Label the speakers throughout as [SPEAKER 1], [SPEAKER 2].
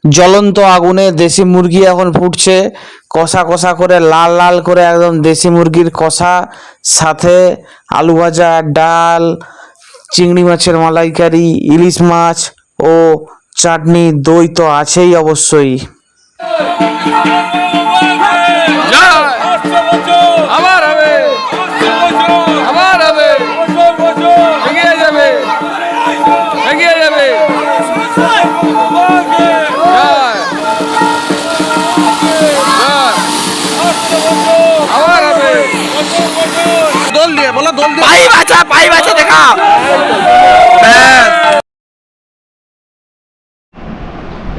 [SPEAKER 1] জ্বলন্ত আগুনে দেশি মুরগি এখন ফুটছে, কষা কষা করে লাল লাল করে একদম দেশি মুরগির কষা, সাথে আলু ভাজা, ডাল, চিংড়ি মাছের মালাইকারি, ইলিশ মাছ ও চাটনি, দই তো আছেই অবশ্যই।
[SPEAKER 2] আবার হবে, আবার হবে, এগিয়ে যাবে, এগিয়ে যাবে। আবার হবে, দোল দিয়ে বলো, দোল দিয়ে পাই বাঁচা দেখা।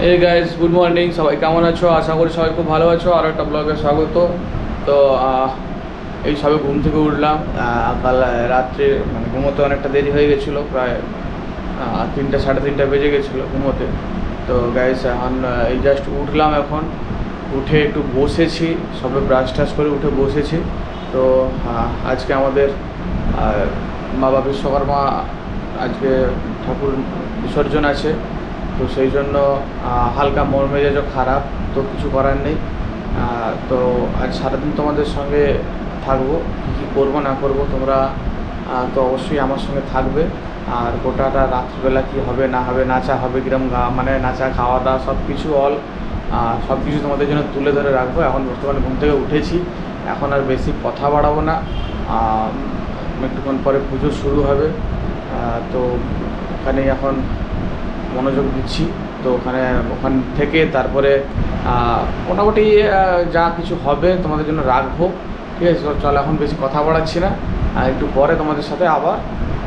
[SPEAKER 2] এই গাইস, গুড মর্নিং, সবাই কেমন আছো? আশা করি সবাই খুব ভালো আছো। আরও একটা ব্লগে স্বাগত। তো এই সবে ঘুম থেকে উঠলাম। কাল রাত্রে মানে ঘুমোতে অনেকটা দেরি হয়ে গেছিলো, প্রায় 3টা সাড়ে 3টা বেজে গেছিলো ঘুমোতে। তো গাইস এখন এই জাস্ট উঠলাম, এখন উঠে একটু বসেছি, সবে ব্রাশ টাশ করে উঠে বসেছি। তো আজকে আমাদের বাবা বিশ্বকর্মা, আজকে ঠাকুর বিসর্জন আছে। তো সেই জন্য হালকা মন মেজাজও খারাপ, তো কিছু করার নেই। তো আজ সারাদিন তোমাদের সঙ্গে থাকবো, কী করবো না করবো তোমরা তো অবশ্যই আমার সঙ্গে থাকবে। আর গোটাটা রাত্রিবেলা কী হবে না হবে, নাচা হবে কীরকম, মানে নাচা, খাওয়া দাওয়া সব কিছু সব কিছু তোমাদের জন্য তুলে ধরে রাখবো। এখন বর্তমানে ঘুম থেকে উঠেছি, এখন আর বেশি কথা বাড়াবো না। একটুক্ষণ পরে পুজো শুরু হবে, তো ওখানেই এখন মনোযোগ দিচ্ছি। তো ওখান থেকে তারপরে মোটামুটি যা কিছু হবে তোমাদের জন্য রাখবো, ঠিক আছে? চলো এখন বেশি কথা বাড়াচ্ছি না, আর একটু পরে তোমাদের সাথে আবার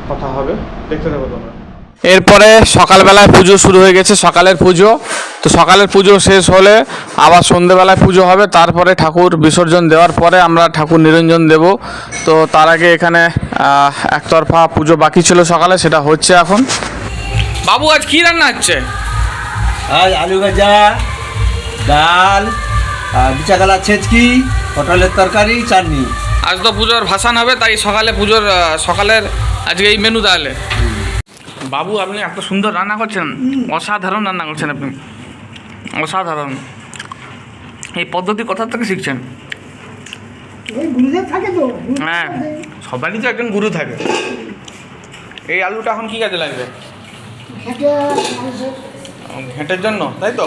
[SPEAKER 2] কথা হবে, দেখতে থাকো তোমরা।
[SPEAKER 1] এরপরে সকালবেলায় পুজো শুরু হয়ে গেছে, সকালের পুজো। তো সকালের পুজো শেষ হলে আবার সন্ধেবেলায় পুজো হবে, তারপরে ঠাকুর বিসর্জন দেওয়ার পরে আমরা ঠাকুর নিরঞ্জন দেব। তো তার আগে এখানে একতরফা পুজো বাকি ছিল সকালে, সেটা হচ্ছে এখন। বাবু, আজ কি রান্না হচ্ছে?
[SPEAKER 3] আজ আলু ভাজা, ডাল, বিচাকালা ছেচকি, পটলের তরকারি, চাটনি।
[SPEAKER 1] আজ তো পুজোর ভাসান হবে, তাই সকালের আজকে এই মেনু তাহলে। বাবু, আপনি এত সুন্দর রান্না করছেন, অসাধারণ রান্না করছেন আপনি, অসাধারণ। এই পদ্ধতি কোথা থেকে শিখছেন? হ্যাঁ, সবারই তো একজন গুরু থাকে। এই আলুটা এখন কি কাজে লাগবে? ঘেঁটের জন্য, তাই তো?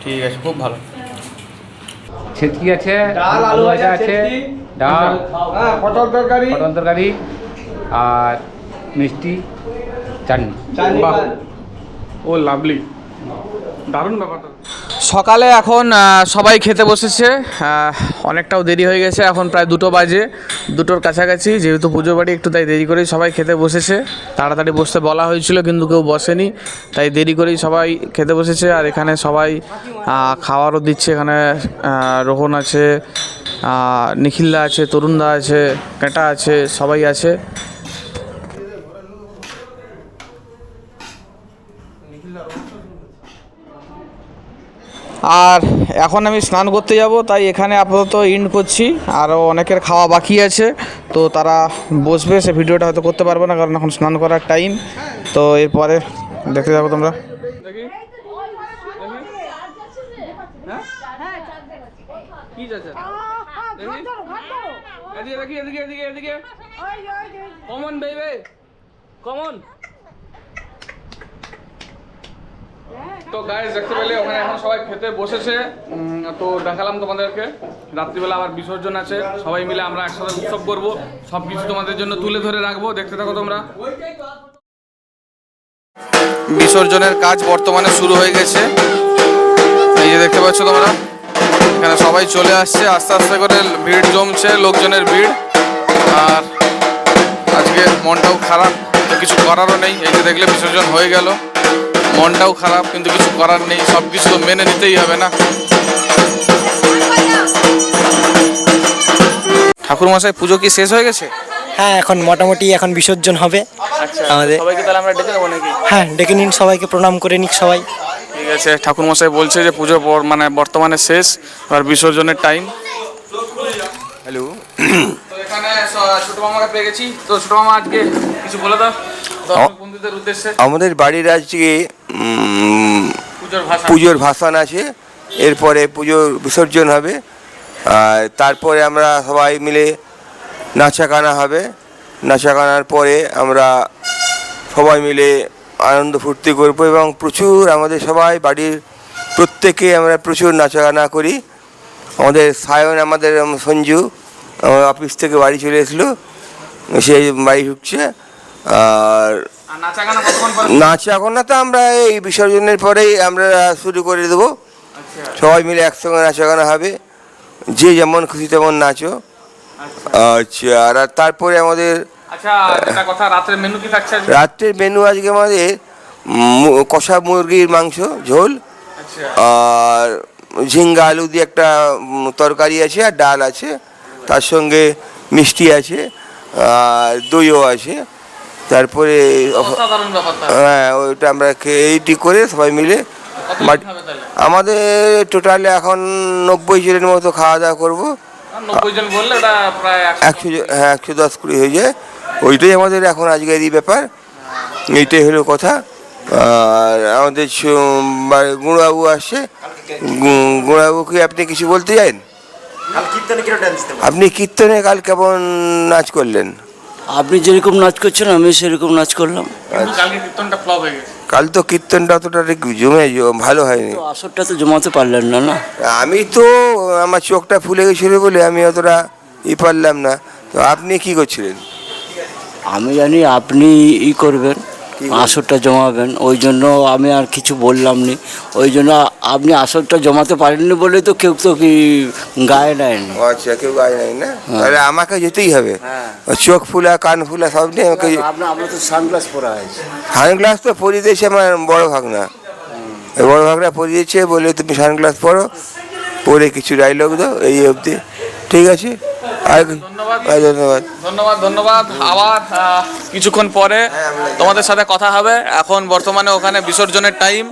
[SPEAKER 1] ঠিক আছে, খুব ভালো।
[SPEAKER 4] ছেচকি আছে,
[SPEAKER 2] ডাল, আলু ভাজা আছে,
[SPEAKER 4] ডাল,
[SPEAKER 2] পটল তরকারি,
[SPEAKER 4] আর মিষ্টি, চাটনি।
[SPEAKER 2] বাহ, ও লাভলি, দারুণ ব্যাপার তো।
[SPEAKER 1] সকালে এখন সবাই খেতে বসেছে, অনেকটাও দেরি হয়ে গেছে, এখন প্রায় 2টো বাজে, 2টোর কাছাকাছি। যেহেতু পুজো বাড়ি একটু, তাই দেরি করেই সবাই খেতে বসেছে। তাড়াতাড়ি বসতে বলা হয়েছিল কিন্তু কেউ বসেনি, তাই দেরি করেই সবাই খেতে বসেছে। আর এখানে সবাই খাওয়ারও দিচ্ছে। এখানে রোহন আছে, নিখিলদা আছে, তরুণদা আছে, কেটা আছে, সবাই আছে। আর এখন আমি স্নান করতে যাব, তাই এখানে আপাতত এন্ড করছি। আরও অনেকের খাওয়া বাকি আছে, তো তারা বসবে, সে ভিডিওটা হয়তো করতে পারবো না, কারণ এখন স্নান করার টাইম। তো এরপরে দেখতে যাবো তোমরা।
[SPEAKER 2] Common baby, common. তো গাইস, দেখতে পেলে ওখানে এখন সবাই খেতে বসেছে। তো দেখালাম তোমাদেরকে, রাত্রিবেলা আবার বিসর্জন আছে, সবাই মিলে আমরা একসাথে উৎসব করবো, সব কিছু তোমাদের জন্য তুলে ধরে রাখবো, দেখতে থাকো তোমরা।
[SPEAKER 1] বিসর্জনের কাজ বর্তমানে শুরু হয়ে গেছে, এই যে দেখতে পাচ্ছ তোমরা। এখানে সবাই চলে আসছে, আস্তে আস্তে করে ভিড় জমছে, লোকজনের ভিড়। আর আজকে মনটাও খারাপ, তো কিছু করারও নেই। এই যে দেখলে বিসর্জন হয়ে গেল, মনটাও খারাপ, কিন্তু কিছু করার নেই, সব কিছু তো মেনে নিতেই হবে না। ঠাকুরমশাই, পুজো কি শেষ হয়ে গেছে?
[SPEAKER 3] হ্যাঁ, এখন মোটামুটি এখন বিসর্জন হবে আমাদের।
[SPEAKER 1] সবাইকে তাহলে আমরা ডেকে দেবো নাকি?
[SPEAKER 3] হ্যাঁ, ডেকে নিন, সবাইকে প্রণাম করে নিক সবাই।
[SPEAKER 1] ঠিক আছে, ঠাকুরমশাই বলছে যে পুজো মানে বর্তমানে শেষ, আর বিসর্জনের টাইম।
[SPEAKER 4] হ্যালো,
[SPEAKER 1] তো এখানে ছোট মামাকে পেয়ে গেছি। তো ছোট মামা, আজকে কিছু বলে দাও দর্শক বন্ধুদের উদ্দেশ্যে।
[SPEAKER 5] আমাদের বাড়ির আজকে পুজোর ভাসান আছে, এরপরে পুজোর বিসর্জন হবে, আর তারপরে আমরা সবাই মিলে নাচা গানা হবে। নাচা গানার পরে আমরা সবাই মিলে আনন্দ ফুর্তি করবো এবং প্রচুর আমাদের সবাই বাড়ির প্রত্যেকে আমরা প্রচুর নাচা গানা করি। আমাদের সায়ন, আমাদের সঞ্জু অফিস থেকে বাড়ি চলে এসলো, সে বাড়ি ঢুকছে। আর নাচা গানা তো আমরা এই বিসর্জনের পরেই আমরা শুরু করে দেবো। সবাই মিলে একসঙ্গে নাচা গানা হবে, যে যেমন খুশি তেমন নাচো। আচ্ছা, আর তারপরে আমাদের রাত্রের মেনু আজকে আমাদের কষা মুরগির মাংস ঝোল, আর ঝিঙ্গা আলু দিয়ে একটা তরকারি আছে, আর ডাল আছে, তার সঙ্গে মিষ্টি আছে, আর দইও আছে। তারপরে হ্যাঁ, ওইটা আমরা এইটি করে সবাই মিলে আমাদের টোটালে এখন 90 জনের মতো খাওয়া দাওয়া করবো।
[SPEAKER 1] 90 জন বললে ওটা প্রায়
[SPEAKER 5] 100, হ্যাঁ 110-20 হয়ে যায়। ওইটাই আমাদের এখন আজকের এই ব্যাপার, এইটাই হলো কথা। আর আমাদের গুঁড়াবু আসছে। গুঁড়াবুকে আপনি কিছু বলতে চান? আপনি কীর্তনে কাল কেমন নাচ করলেন?
[SPEAKER 6] আপনি যেরকম নাচ করছেন আমি সেরকম নাচ করলাম।
[SPEAKER 1] কালকে কীর্তনটা ফ্লপ হয়ে গেছে।
[SPEAKER 5] কাল তো কীর্তনটা অতটা ভালো হয়নি।
[SPEAKER 6] আসরটা তো জমাতে পারলেন না। না,
[SPEAKER 5] আমি তো আমার চোখটা ফুলে গেছিলো বলে আমি অতটা পারলাম না। তো আপনি কি করছিলেন?
[SPEAKER 6] আমি জানি আপনি করবেন, আসরটা জমাবেন, ওই জন্য আমি আর কিছু বললাম নি। ওই জন্য আপনি আসরটা জমাতে পারেননি বলে তো কেউ তো কি গায়ে নেয়নি।
[SPEAKER 5] আচ্ছা, কেউ গায়ে নেয় না, তাহলে আমাকে যেতেই হবে। চোখ ফুলা কান ফুলা সব নিয়ে আমাকে।
[SPEAKER 6] আমরা তো সানগ্লাস পরা আছে।
[SPEAKER 5] সানগ্লাস তো পরিয়ে দিয়েছে আমার বড় ভাগনা। বড় ভাগনা পরিয়েছে বলে তুমি সানগ্লাস পরো, পরে কিছু ডায়লগ দাও, এই অবধি। ঠিক আছে, আর ধন্যবাদ।
[SPEAKER 1] ধন্যবাদ। আবার কিছুক্ষণ পরে তোমাদের সাথে কথা হবে। এখন বর্তমানে ওখানে বিসর্জনের টাইম,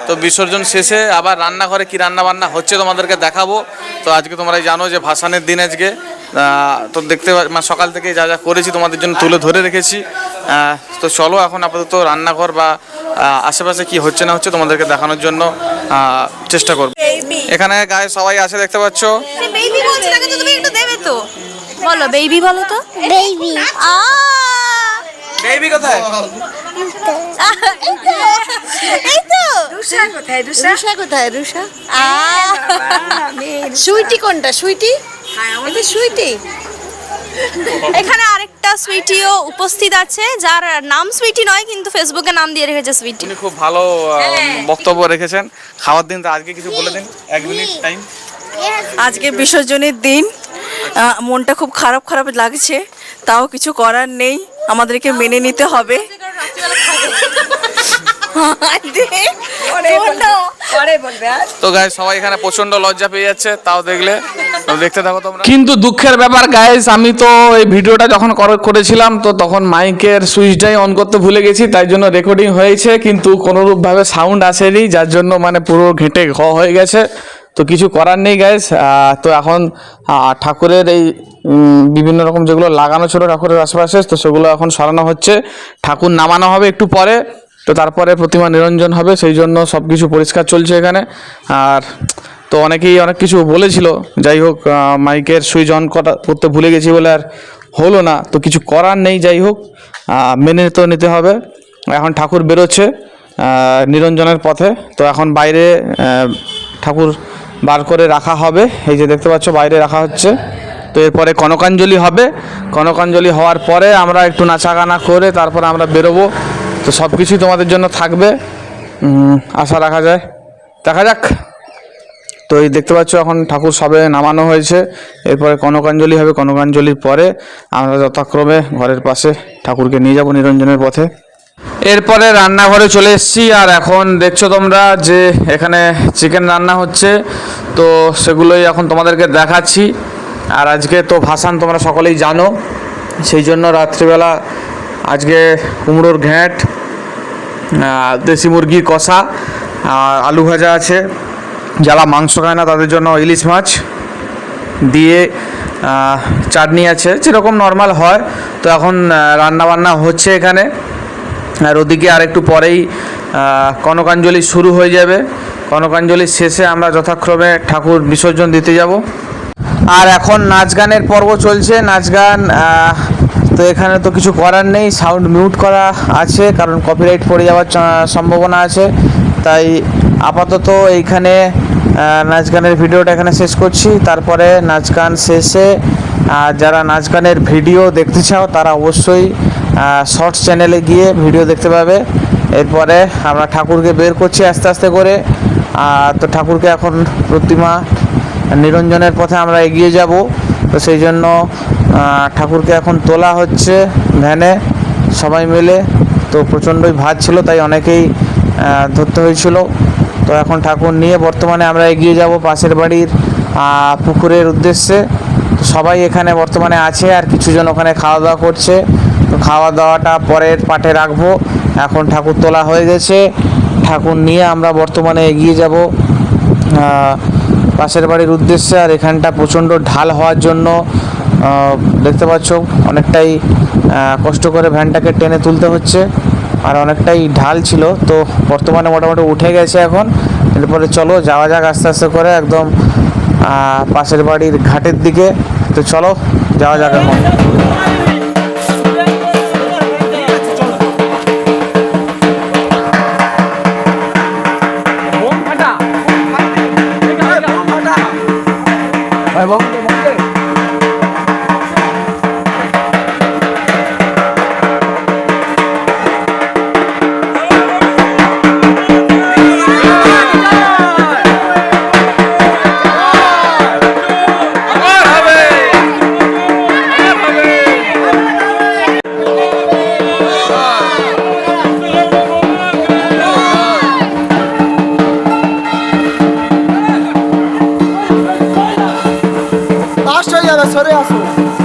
[SPEAKER 1] তো বিসর্জন শেষে আবার রান্নাঘরে কি রান্না বান্না হচ্ছে তোমাদেরকে দেখাবো। তো আজকে তোমরা জানো যে ভাসানের দিন আজকে, তো দেখতে সকাল থেকে যা যা করেছি তোমাদের জন্য তুলে ধরে রেখেছি। তো চলো এখন আপাতত রান্নাঘর বা আশেপাশে কি হচ্ছে না হচ্ছে তোমাদেরকে দেখানোর জন্য চেষ্টা করবো। এখানে গায়ে সবাই আছে দেখতে পাচ্ছ।
[SPEAKER 7] বেবি বলছি না, তুমি একটু দেবে তো, বলো বেবি, বলো তো বেবি।
[SPEAKER 1] বেবি কোথায়?
[SPEAKER 7] এই তো রুষা কোথায়? রুষা কোথায়? রুষা সুইটি কোনটা? সুইটি, এটা সুইটি। এখানে আরেকটা সুইটিও উপস্থিত আছে, যার নাম সুইটি নয় কিন্তু ফেসবুকে নাম দিয়ে রেখেছে সুইটি।
[SPEAKER 1] উনি খুব ভালো বক্তব্য রেখেছেন। খাওয়ার দিন তো আজকে কিছু বলে দিন, 1 মিনিট টাইম।
[SPEAKER 8] আজকে বিসর্জনের দিন, মনটা খুব খারাপ খারাপ লাগছে, তাও কিছু করার নেই, আমাদেরকে মেনে নিতে হবে।
[SPEAKER 1] তো গাইস সবাই এখানে প্রচন্ড লজ্জা পেয়ে যাচ্ছে, তাও দেখতে থাকো তোমরা। কিন্তু দুঃখের ব্যাপার গাইস, আমি তো এই ভিডিওটা যখন করেছিলাম তো তখন মাইকের সুইচটাই অন করতে ভুলে গেছি, তাই জন্য রেকর্ডিং হয়েছে কিন্তু কোনোরূপভাবে সাউন্ড আসেনি, যার জন্য মানে পুরো ঘেঁটে হয়ে গেছে। তো কিছু করার নেই গাইস। তো এখন ঠাকুরের এই বিভিন্ন রকম যেগুলো লাগানো ছিল ঠাকুরের আশেপাশে, তো সেগুলো এখন সরানো হচ্ছে। ঠাকুর নামানো হবে একটু পরে, তো তারপরে প্রতিমা নিরঞ্জন হবে, সেই জন্য সব কিছু পরিষ্কার চলছে এখানে। আর তো অনেকেই অনেক কিছু বলেছিল, যাই হোক মাইকের সুইচ অন করতে ভুলে গেছি বলে আর হলো না, তো কিছু করার নেই। যাই হোক মেনে তো নিতে হবে। এখন ঠাকুর বেরোচ্ছে নিরঞ্জনের পথে, তো এখন বাইরে ঠাকুর বার করে রাখা হবে, এই যে দেখতে পাচ্ছ বাইরে রাখা হচ্ছে। তো এরপরে কনকাঞ্জলি হবে, কনকাঞ্জলি হওয়ার পরে আমরা একটু নাচা গানা করে তারপরে আমরা বেরোবো। তো সব কিছুই তোমাদের জন্য থাকবে, আশা রাখা যায়, দেখা যাক। তো এই দেখতে পাচ্ছ এখন ঠাকুর সবে নামানো হয়েছে, এরপরে কনকাঞ্জলি হবে, কনকাঞ্জলির পরে আমরা যথাক্রমে ঘরের পাশে ঠাকুরকে নিয়ে যাব নিরঞ্জনের পথে। এরপরে রান্নাঘরে চলে এসেছি, আর এখন দেখছো তোমরা যে এখানে চিকেন রান্না হচ্ছে, তো সেগুলোই এখন তোমাদেরকে দেখাচ্ছি। আর আজকে তো ভাসান তোমরা সকলেই জানো, সেই জন্য রাত্রিবেলা আজকে কুমড়োর ঘ্যাঁট, দেশি মুরগির কষা, আর আলু ভাজা আছে। যারা মাংস খায় না তাদের জন্য ইলিশ মাছ দিয়ে চাটনি আছে, যেরকম নর্মাল হয়। তো এখন রান্নাবান্না হচ্ছে এখানে, আর ওদিকে আর একটু পরেই কনকাঞ্জলি শুরু হয়ে যাবে। কনকাঞ্জলির শেষে আমরা যথাক্রমে ঠাকুর বিসর্জন দিতে যাব। আর এখন নাচ গানের পর্ব চলছে। নাচ গান তো এখানে তো কিছু করার নেই, সাউন্ড মিউট করা আছে কারণ কপিরাইট পড়ে যাওয়ার সম্ভাবনা আছে। তাই আপাতত এইখানে নাচ গানের ভিডিওটা এখানে শেষ করছি। তারপরে নাচ গান শেষে যারা নাচ গানের ভিডিও দেখতে চাও তারা অবশ্যই শর্টস চ্যানেলে গিয়ে ভিডিও দেখতে পাবে। এরপরে আমরা ঠাকুরকে বের করছি আস্তে আস্তে করে। তো ঠাকুরকে এখন প্রতিমা নিরঞ্জনের পথে আমরা এগিয়ে যাব। তো সেই জন্য ঠাকুরকে এখন তোলা হচ্ছে ভ্যানে সবাই মিলে। তো প্রচণ্ডই ভার ছিল তাই অনেকেই ধরতে হয়েছিল। তো এখন ঠাকুর নিয়ে বর্তমানে আমরা এগিয়ে যাব পাশের বাড়ির পুকুরের উদ্দেশ্যে। তো সবাই এখানে বর্তমানে আছে আর কিছুজন ওখানে খাওয়া দাওয়া করছে। তো খাওয়া দাওয়াটা পরের পাটে রাখবো। এখন ঠাকুর তোলা হয়ে গেছে, ঠাকুর নিয়ে আমরা বর্তমানে এগিয়ে যাব পাশের বাড়ির উদ্দেশ্যে। আর এখানটা প্রচণ্ড ঢাল হওয়ার জন্য দেখতে পাচ্ছ অনেকটাই কষ্ট করে ভ্যানটাকে টেনে তুলতে হচ্ছে আর অনেকটাই ঢাল ছিল। তো বর্তমানে মোটামুটি উঠে গেছে এখন। এরপরে চলো যাওয়া যাক আস্তে আস্তে করে একদম পাশের বাড়ির ঘাটের দিকে। তো চলো যাওয়া যাক এখন।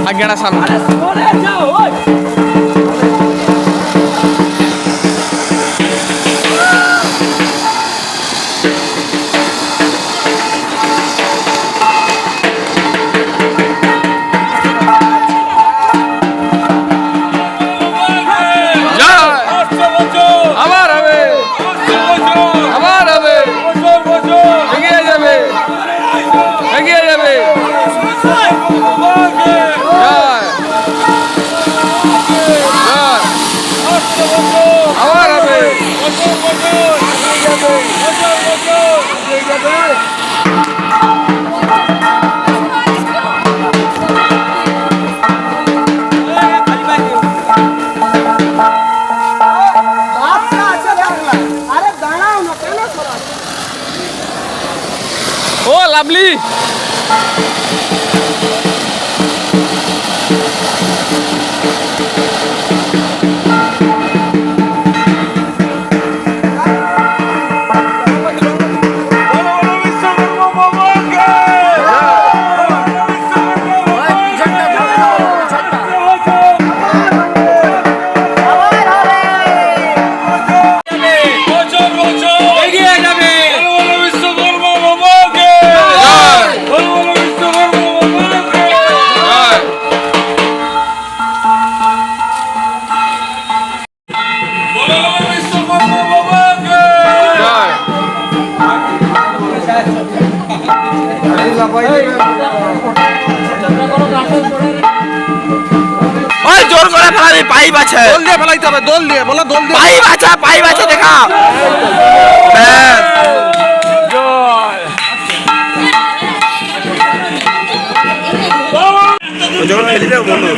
[SPEAKER 1] আজ্ঞাটা সামনে লাভলি। জোর করে ফেলাবি, পাইপ আছে, দোল দিয়ে ফেলাইতে হবে, দোল দিয়ে বলো, দোল দিয়ে পাইপ আছে দেখা। যখন